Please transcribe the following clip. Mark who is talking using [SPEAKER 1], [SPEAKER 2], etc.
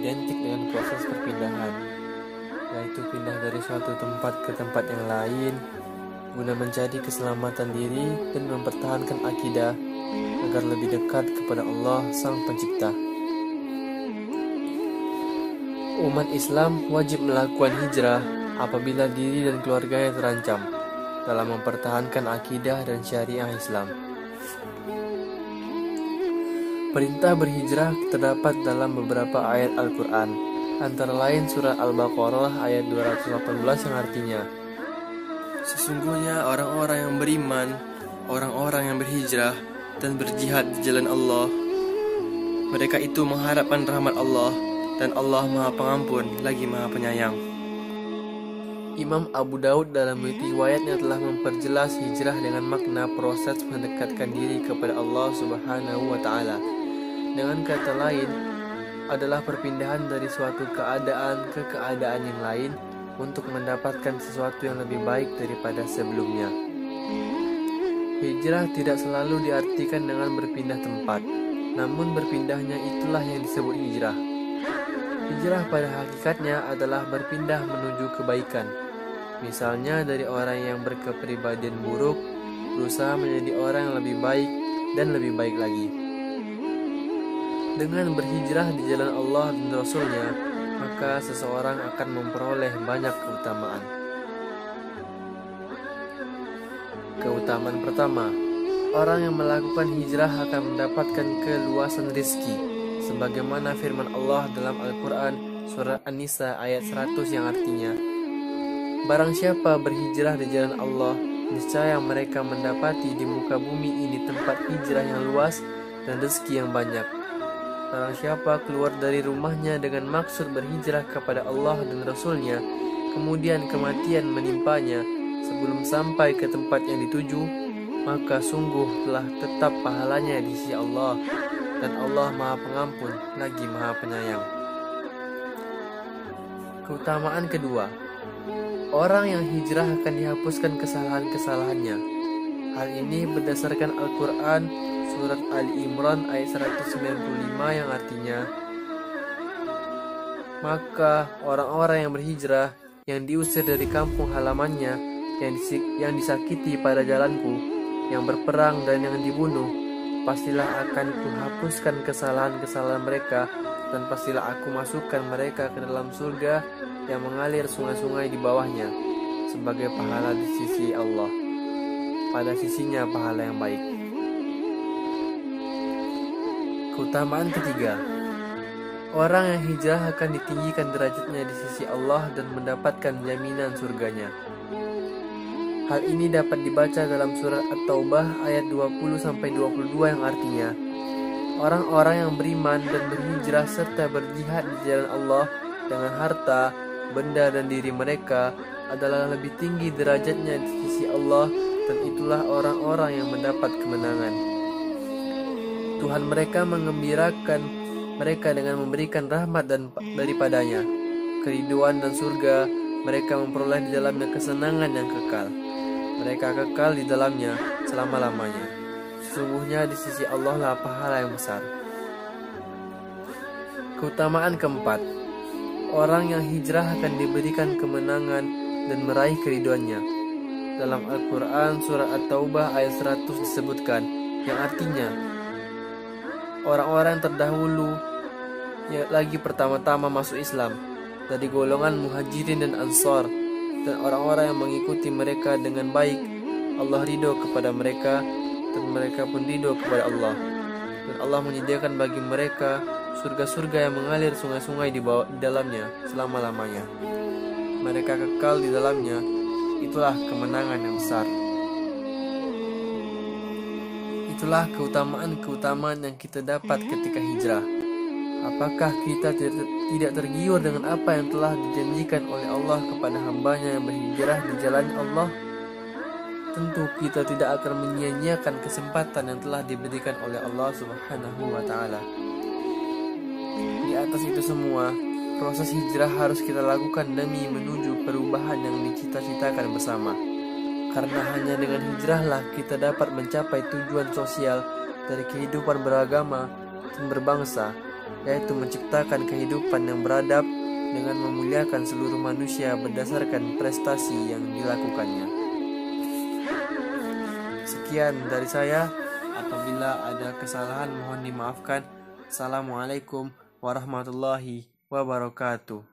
[SPEAKER 1] identik dengan proses perpindahan, yaitu pindah dari suatu tempat ke tempat yang lain guna mencari keselamatan diri dan mempertahankan akidah agar lebih dekat kepada Allah Sang Pencipta. Umat Islam wajib melakukan hijrah apabila diri dan keluarganya terancam dalam mempertahankan akidah dan syariah Islam. Perintah berhijrah terdapat dalam beberapa ayat Al-Quran, antara lain surah Al-Baqarah ayat 218 yang artinya, "Sesungguhnya orang-orang yang beriman, orang-orang yang berhijrah dan berjihad di jalan Allah, mereka itu mengharapkan rahmat Allah, dan Allah Maha Pengampun lagi Maha Penyayang." Imam Abu Daud dalam riwayatnya telah memperjelas hijrah dengan makna proses mendekatkan diri kepada Allah Subhanahu wa Ta'ala. Dengan kata lain, adalah perpindahan dari suatu keadaan ke keadaan yang lain untuk mendapatkan sesuatu yang lebih baik daripada sebelumnya. Hijrah tidak selalu diartikan dengan berpindah tempat, namun berpindahnya itulah yang disebut hijrah. Hijrah pada hakikatnya adalah berpindah menuju kebaikan. Misalnya dari orang yang berkepribadian buruk berusaha menjadi orang yang lebih baik dan lebih baik lagi. Dengan berhijrah di jalan Allah dan Rasul-Nya, maka seseorang akan memperoleh banyak keutamaan. Keutamaan pertama, orang yang melakukan hijrah akan mendapatkan keluasan rizki, sebagaimana firman Allah dalam Al-Quran surah An-Nisa ayat 100 yang artinya, "Barang siapa berhijrah di jalan Allah, niscaya mereka mendapati di muka bumi ini tempat hijrah yang luas dan rezeki yang banyak. Barang siapa keluar dari rumahnya dengan maksud berhijrah kepada Allah dan Rasul-Nya, kemudian kematian menimpanya sebelum sampai ke tempat yang dituju, maka sungguh telah tetap pahalanya di sisi Allah, dan Allah Maha Pengampun lagi Maha Penyayang." Keutamaan kedua, orang yang hijrah akan dihapuskan kesalahan-kesalahannya. Hal ini berdasarkan Al-Quran surat Ali Imran ayat 195 yang artinya, "Maka orang-orang yang berhijrah, yang diusir dari kampung halamannya, yang disakiti pada jalanku, yang berperang dan yang dibunuh, pastilah akan kuhapuskan kesalahan-kesalahan mereka, dan pastilah aku masukkan mereka ke dalam surga yang mengalir sungai-sungai di bawahnya, sebagai pahala di sisi Allah. Pada sisinya pahala yang baik." Keutamaan ketiga, orang yang hijrah akan ditinggikan derajatnya di sisi Allah dan mendapatkan jaminan surganya. Hal ini dapat dibaca dalam surat At-Taubah ayat 20-22 yang artinya, orang-orang yang beriman dan berhijrah serta berjihad di jalan Allah dengan harta, benda dan diri mereka adalah lebih tinggi derajatnya di sisi Allah, dan itulah orang-orang yang mendapat kemenangan. Tuhan mereka mengembirakan mereka dengan memberikan rahmat daripadanya, keriduan dan surga. Mereka memperoleh di dalamnya kesenangan yang kekal. Mereka kekal di dalamnya selama-lamanya. Sesungguhnya di sisi Allah lah pahala yang besar. Keutamaan keempat, orang yang hijrah akan diberikan kemenangan dan meraih keriduannya. Dalam Al-Quran surah At-Taubah ayat 100 disebutkan, yang artinya, orang-orang terdahulu yang lagi pertama-tama masuk Islam dari golongan Muhajirin dan Ansar, dan orang-orang yang mengikuti mereka dengan baik, Allah ridho kepada mereka dan mereka pun ridho kepada Allah, dan Allah menyediakan bagi mereka surga-surga yang mengalir sungai-sungai di dalamnya selama-lamanya. Mereka kekal di dalamnya. Itulah kemenangan yang besar. Itulah keutamaan-keutamaan yang kita dapat ketika hijrah. Apakah kita tidak tergiur dengan apa yang telah dijanjikan oleh Allah kepada hambanya yang berhijrah di jalan Allah? Tentu kita tidak akan menyia-nyiakan kesempatan yang telah diberikan oleh Allah Subhanahu wa Ta'ala. Di atas itu semua, proses hijrah harus kita lakukan demi menuju perubahan yang dicita-citakan bersama. Karena hanya dengan hijrahlah kita dapat mencapai tujuan sosial dari kehidupan beragama dan berbangsa, yaitu menciptakan kehidupan yang beradab dengan memuliakan seluruh manusia berdasarkan prestasi yang dilakukannya. Sekian dari saya. Apabila ada kesalahan mohon dimaafkan. Assalamualaikum warahmatullahi wabarakatuh.